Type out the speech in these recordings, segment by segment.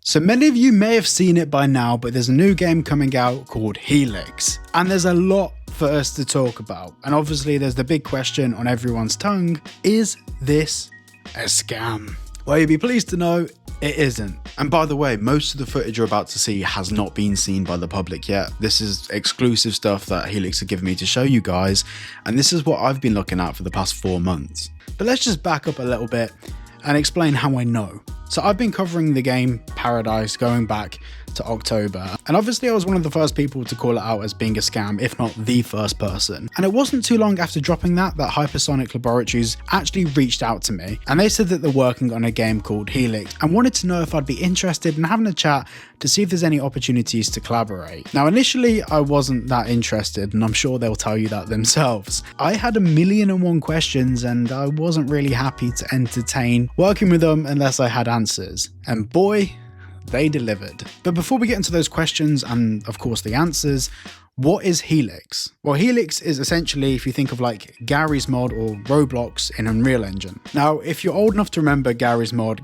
So many of you may have seen it by now, but there's a new game coming out called Helix, and there's a lot for us to talk about. And obviously there's the big question on everyone's tongue, is this a scam? Well, you'll be pleased to know it isn't. And by the way, most of the footage you're about to see has not been seen by the public yet. This is exclusive stuff that Helix have given me to show you guys, and this is what I've been looking at for the past 4 months. But let's just back up a little bit and explain how I know. So I've been covering the game Paradise going back to October, and obviously I was one of the first people to call it out as being a scam, if not the first person. And it wasn't too long after dropping that Hypersonic Laboratories actually reached out to me, and they said that they're working on a game called Helix and wanted to know if I'd be interested in having a chat to see if there's any opportunities to collaborate. Now initially I wasn't that interested, and I'm sure they'll tell you that themselves. I had 1,000,001 questions and I wasn't really happy to entertain working with them unless I had answers, and boy, they delivered. But before we get into those questions and of course the answers, what is Helix? Well, Helix is essentially, if you think of like Gary's Mod or Roblox in Unreal Engine. Now, if you're old enough to remember Gary's Mod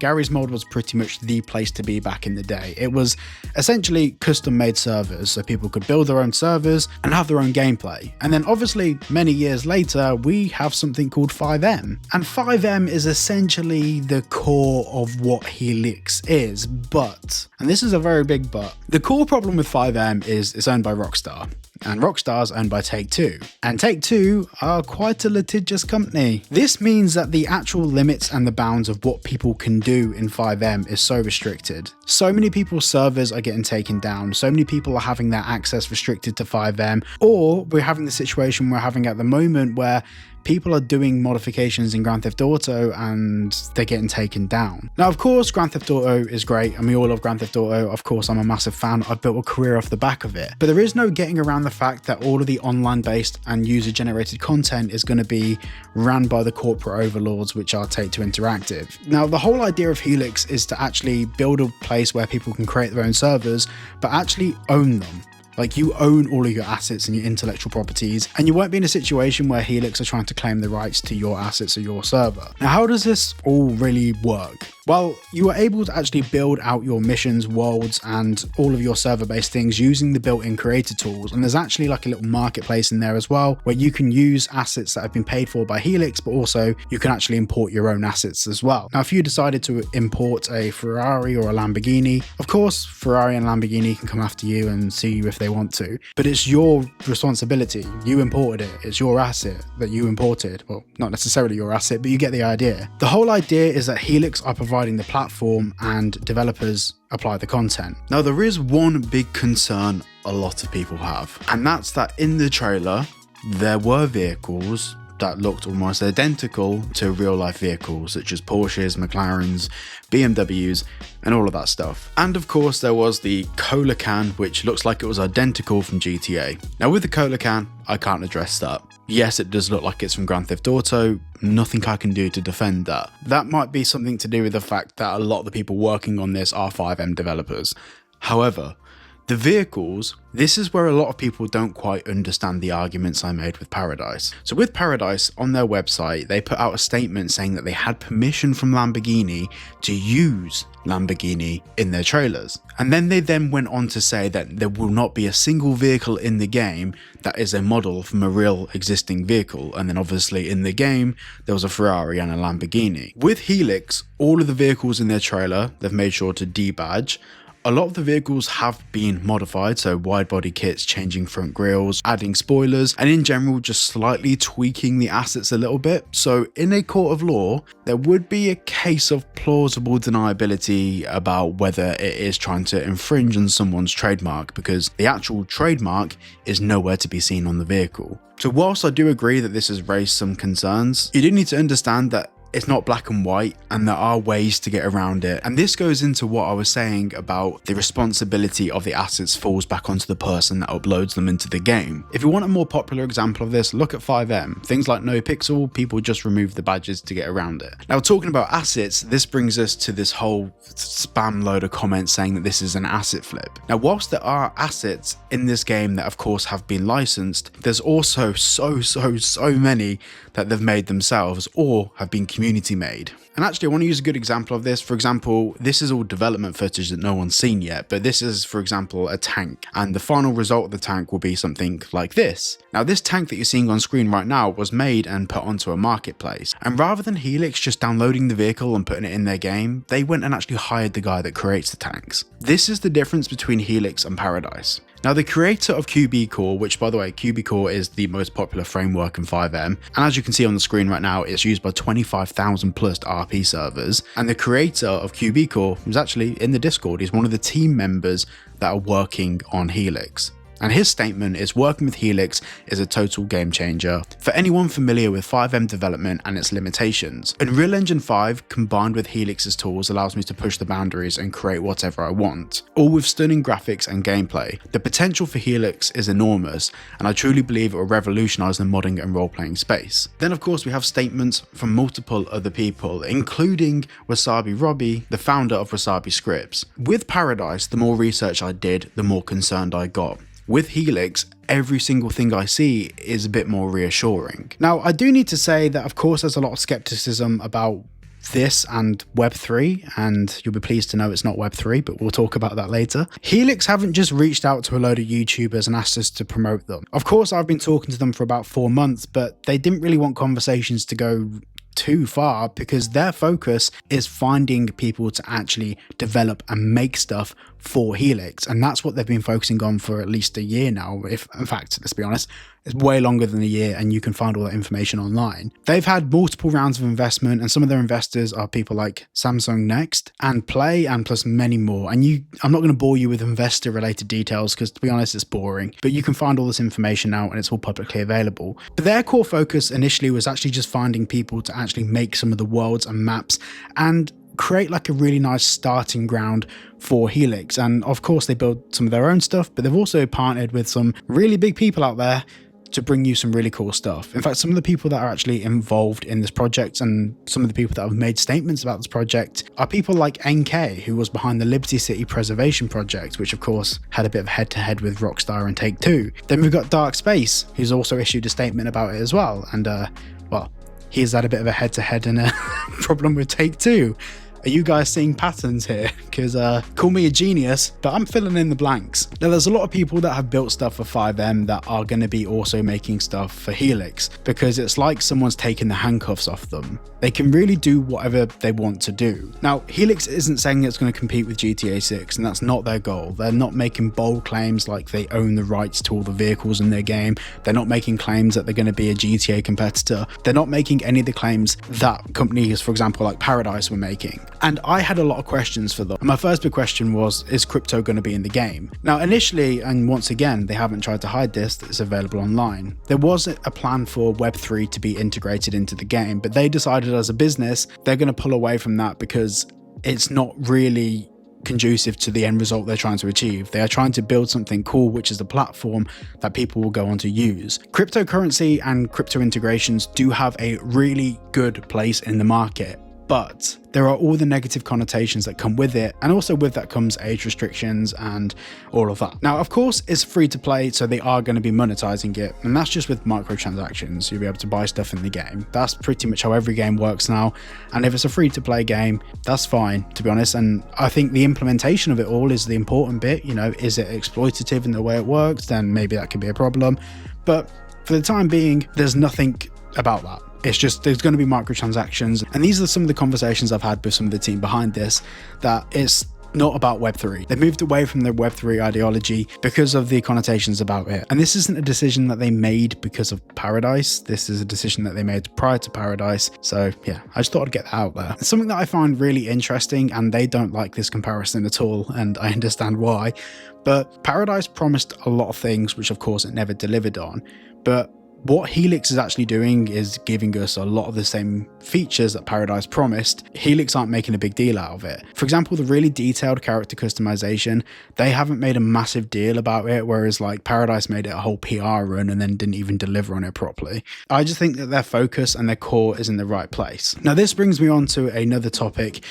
was pretty much the place to be back in the day. It was essentially custom made servers, so people could build their own servers and have their own gameplay. And then obviously many years later, we have something called 5M. And 5M is essentially the core of what Helix is, but, and this is a very big but, the core problem with 5M is it's owned by Rockstar. And Rockstar's owned by Take-Two. And Take-Two are quite a litigious company. This means that the actual limits and the bounds of what people can do in 5M is so restricted. So many people's servers are getting taken down. So many people are having their access restricted to 5M. Or we're having the situation we're having at the moment where people are doing modifications in Grand Theft Auto and they're getting taken down. Now, of course, Grand Theft Auto is great and we all love Grand Theft Auto. Of course, I'm a massive fan. I've built a career off the back of it. But there is no getting around the fact that all of the online-based and user-generated content is going to be ran by the corporate overlords, which are Take-Two Interactive. Now, the whole idea of Helix is to actually build a place where people can create their own servers, but actually own them. Like, you own all of your assets and your intellectual properties, and you won't be in a situation where Helix are trying to claim the rights to your assets or your server. Now, how does this all really work? Well, you are able to actually build out your missions, worlds, and all of your server-based things using the built-in creator tools. And there's actually like a little marketplace in there as well, where you can use assets that have been paid for by Helix, but also you can actually import your own assets as well. Now, if you decided to import a Ferrari or a Lamborghini, of course, Ferrari and Lamborghini can come after you and sue you if they want to, but it's your responsibility. You imported it. It's your asset that you imported. Well, not necessarily your asset, but you get the idea. The whole idea is that Helix are providing the platform and developers apply the content. Now, there is one big concern a lot of people have, and that's that in the trailer, there were vehicles that looked almost identical to real life vehicles such as Porsches, McLarens, BMWs, and all of that stuff. And of course there was the cola can, which looks like it was identical from GTA. Now with the cola can, I can't address that. Yes, it does look like it's from Grand Theft Auto, nothing I can do to defend that. That might be something to do with the fact that a lot of the people working on this are 5M developers. However, the vehicles, this is where a lot of people don't quite understand the arguments I made with Paradise. So with Paradise, on their website, they put out a statement saying that they had permission from Lamborghini to use Lamborghini in their trailers. And then they went on to say that there will not be a single vehicle in the game that is a model from a real existing vehicle. And then obviously in the game, there was a Ferrari and a Lamborghini. With Helix, all of the vehicles in their trailer, they've made sure to debadge. A lot of the vehicles have been modified, so wide body kits, changing front grills, adding spoilers, and in general just slightly tweaking the assets a little bit. So in a court of law, there would be a case of plausible deniability about whether it is trying to infringe on someone's trademark, because the actual trademark is nowhere to be seen on the vehicle. So whilst I do agree that this has raised some concerns, you do need to understand that it's not black and white, and there are ways to get around it. And this goes into what I was saying about the responsibility of the assets falls back onto the person that uploads them into the game. If you want a more popular example of this, look at 5M. Things like NoPixel, people just remove the badges to get around it. Now, talking about assets, this brings us to this whole spam load of comments saying that this is an asset flip. Now, whilst there are assets in this game that of course have been licensed, there's also so many that they've made themselves or have been communicated community made. And actually I want to use a good example of this. For example, this is all development footage that no one's seen yet, but this is, for example, a tank, and the final result of the tank will be something like this. Now this tank that you're seeing on screen right now was made and put onto a marketplace, and rather than Helix just downloading the vehicle and putting it in their game, they went and actually hired the guy that creates the tanks. This is the difference between Helix and Paradise. Now the creator of QB-Core, which by the way, QB-Core is the most popular framework in FiveM, and as you can see on the screen right now, it's used by 25,000 plus RP servers, and the creator of QB-Core was actually in the Discord. He's one of the team members that are working on Helix. And his statement is, working with Helix is a total game changer for anyone familiar with FiveM development and its limitations. Unreal Engine 5 combined with Helix's tools allows me to push the boundaries and create whatever I want, all with stunning graphics and gameplay. The potential for Helix is enormous, and I truly believe it will revolutionize the modding and role-playing space. Then of course we have statements from multiple other people, including Wasabi Robbie, the founder of Wasabi Scripts. With Paradise, the more research I did, the more concerned I got. With Helix, every single thing I see is a bit more reassuring. Now, I do need to say that, of course, there's a lot of skepticism about this and Web3, and you'll be pleased to know it's not Web3, but we'll talk about that later. Helix haven't just reached out to a load of YouTubers and asked us to promote them. Of course, I've been talking to them for about 4 months, but they didn't really want conversations to go too far because their focus is finding people to actually develop and make stuff for Helix, and that's what they've been focusing on for at least a year now. If in fact, let's be honest, it's way longer than a year, and you can find all that information online. They've had multiple rounds of investment, and some of their investors are people like Samsung Next and Play, and plus many more. And I'm not going to bore you with investor related details because, to be honest, it's boring, but you can find all this information now and it's all publicly available. But their core focus initially was actually just finding people to actually make some of the worlds and maps and create like a really nice starting ground for Helix. And of course they build some of their own stuff, but they've also partnered with some really big people out there to bring you some really cool stuff. In fact, some of the people that are actually involved in this project and some of the people that have made statements about this project are people like NK, who was behind the Liberty City Preservation Project, which of course had a bit of head-to-head with Rockstar and Take-Two. Then we've got Dark Space, who's also issued a statement about it as well, and well, he's had a bit of a head-to-head and a problem with Take-Two. Are you guys seeing patterns here? Because call me a genius, but I'm filling in the blanks. Now, there's a lot of people that have built stuff for FiveM that are going to be also making stuff for Helix, because it's like someone's taken the handcuffs off them. They can really do whatever they want to do. Now, Helix isn't saying it's going to compete with GTA 6, and that's not their goal. They're not making bold claims like they own the rights to all the vehicles in their game. They're not making claims that they're going to be a GTA competitor. They're not making any of the claims that companies, for example, like Paradise were making. And I had a lot of questions for them. My first big question was, is crypto going to be in the game? Now, initially, and once again, they haven't tried to hide this, it's available online. There was a plan for Web3 to be integrated into the game, but they decided as a business, they're going to pull away from that because it's not really conducive to the end result they're trying to achieve. They are trying to build something cool, which is the platform that people will go on to use. Cryptocurrency and crypto integrations do have a really good place in the market, but there are all the negative connotations that come with it, and also with that comes age restrictions and all of that. Now, of course, it's free to play, so they are going to be monetizing it, and that's just with microtransactions. You'll be able to buy stuff in the game. That's pretty much how every game works now, and if it's a free to play game, that's fine, to be honest. And I think the implementation of it all is the important bit. You know, is it exploitative in the way it works? Then maybe that could be a problem, but for the time being, there's nothing about that. It's just, there's going to be microtransactions. And these are some of the conversations I've had with some of the team behind this, that it's not about Web3. They moved away from their Web3 ideology because of the connotations about it. And this isn't a decision that they made because of Paradise. This is a decision that they made prior to Paradise. So yeah, I just thought I'd get that out there. It's something that I find really interesting, and they don't like this comparison at all, and I understand why. But Paradise promised a lot of things, which of course it never delivered on. But what Helix is actually doing is giving us a lot of the same features that Paradise promised. Helix aren't making a big deal out of it. For example, the really detailed character customization, they haven't made a massive deal about it, whereas like Paradise made it a whole PR run and then didn't even deliver on it properly. I just think that their focus and their core is in the right place. Now, this brings me on to another topic,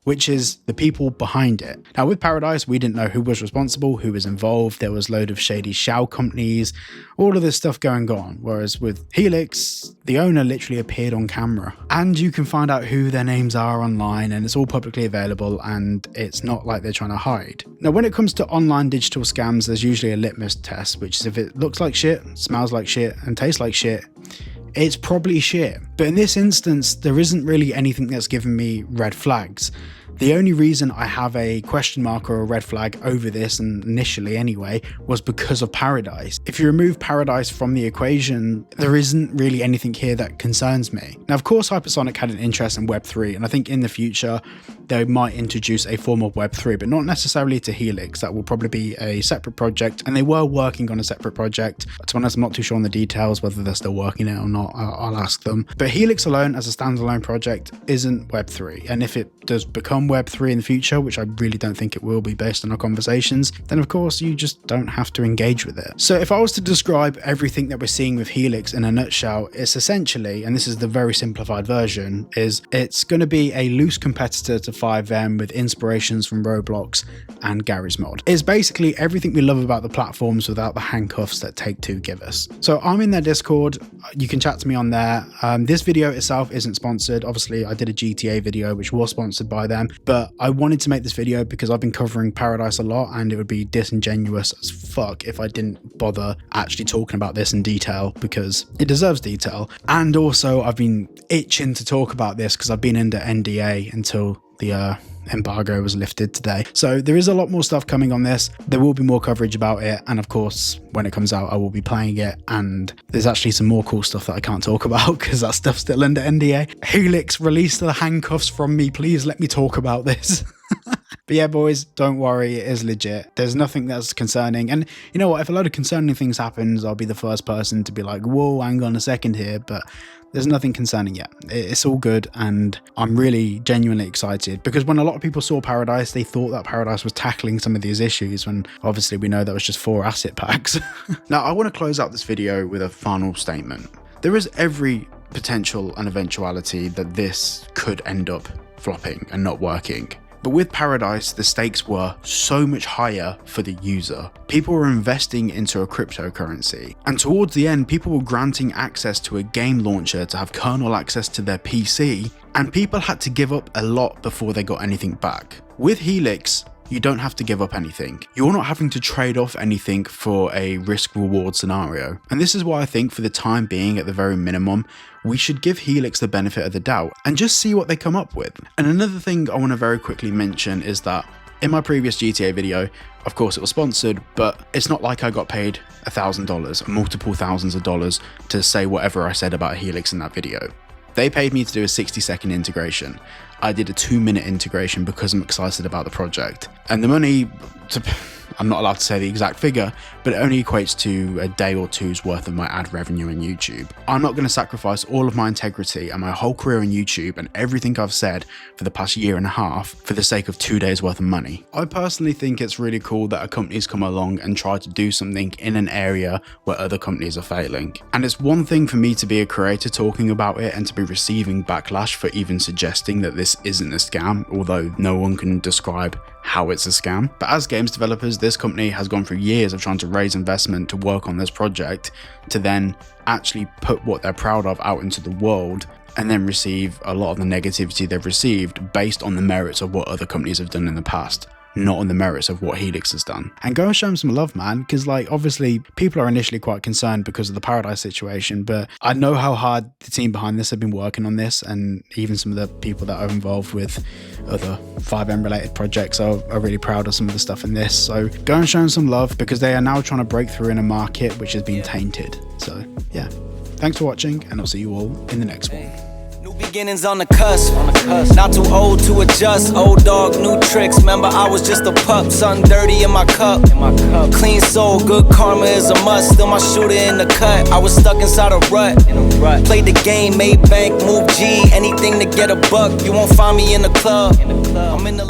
which is the people behind it. Now with Paradise, we didn't know who was responsible, who was involved. There was a load of shady shell companies, all of this stuff going on. Whereas with Helix, the owner literally appeared on camera, and you can find out who their names are online, and it's all publicly available, and it's not like they're trying to hide. Now when it comes to online digital scams, there's usually a litmus test, which is if it looks like shit, smells like shit, and tastes like shit, it's probably shit. But in this instance, there isn't really anything that's given me red flags. The only reason I have a question mark or a red flag over this, and initially anyway, was because of Paradise. If you remove Paradise from the equation, there isn't really anything here that concerns me. Now, of course, Hypersonic had an interest in Web3, and I think in the future, they might introduce a form of Web3, but not necessarily to Helix. That will probably be a separate project, and they were working on a separate project. To be honest, I'm not too sure on the details, whether they're still working it or not. I'll ask them. But Helix alone, as a standalone project, isn't Web3, and if it does become Web3 in the future, which I really don't think it will be based on our conversations, then of course you just don't have to engage with it. So if I was to describe everything that we're seeing with Helix in a nutshell, it's essentially, and this is the very simplified version, is it's going to be a loose competitor to 5M with inspirations from Roblox and Garry's Mod. It's basically everything we love about the platforms without the handcuffs that Take-Two give us. So I'm in their Discord, you can chat to me on there. This video itself isn't sponsored. Obviously I did a GTA video which was sponsored by them, but I wanted to make this video because I've been covering Paradise a lot, and it would be disingenuous as fuck if I didn't bother actually talking about this in detail, because it deserves detail. And also I've been itching to talk about this because I've been under NDA until the embargo was lifted today. So there is a lot more stuff coming on this. There will be more coverage about it, and of course when it comes out I will be playing it, and there's actually some more cool stuff that I can't talk about because that stuff's still under NDA. Helix, release the handcuffs from me, please let me talk about this. But yeah, boys, don't worry, it is legit. There's nothing that's concerning, and you know what, if a load of concerning things happens, I'll be the first person to be like, whoa, hang on a second here, but there's nothing concerning yet. It's all good, and I'm really genuinely excited, because when a lot of people saw Paradise, they thought that Paradise was tackling some of these issues, when obviously we know that was just 4 asset packs. Now, I want to close out this video with a final statement. There is every potential and eventuality that this could end up flopping and not working. But with Paradise, the stakes were so much higher for the user. People were investing into a cryptocurrency, and towards the end, people were granting access to a game launcher to have kernel access to their PC, and people had to give up a lot before they got anything back. With Helix, you don't have to give up anything. You're not having to trade off anything for a risk-reward scenario. And this is why I think, for the time being, at the very minimum, we should give Helix the benefit of the doubt and just see what they come up with. And another thing I want to very quickly mention is that in my previous GTA video, of course it was sponsored, but it's not like I got paid $1,000, multiple thousands of dollars, to say whatever I said about Helix in that video. They paid me to do a 60-second integration. I did a 2-minute integration because I'm excited about the project. And the money, I'm not allowed to say the exact figure, but it only equates to a day or two's worth of my ad revenue on YouTube. I'm not going to sacrifice all of my integrity and my whole career on YouTube and everything I've said for the past 1.5 years for the sake of 2 days worth of money. I personally think it's really cool that a company's come along and tried to do something in an area where other companies are failing. And it's one thing for me to be a creator talking about it and to be receiving backlash for even suggesting that this isn't a scam, although no one can describe how it's a scam. But as games developers, this company has gone through years of trying to raise investment to work on this project, to then actually put what they're proud of out into the world, and then receive a lot of the negativity they've received based on the merits of what other companies have done in the past, not on the merits of what Helix has done. And go and show them some love, man, because like obviously people are initially quite concerned because of the Paradise situation, but I know how hard the team behind this have been working on this, and even some of the people that are involved with other 5M related projects are really proud of some of the stuff in this. So go and show them some love, because they are now trying to break through in a market which has been tainted. So yeah, thanks for watching, and I'll see you all in the next one. Beginnings on the cusp, not too old to adjust. Old dog, new tricks. Remember, I was just a pup, something dirty in my cup. Clean soul, good karma is a must. Still my shooter in the cut. I was stuck inside a rut. Played the game, made bank, moved G. Anything to get a buck. You won't find me in the club. I'm in the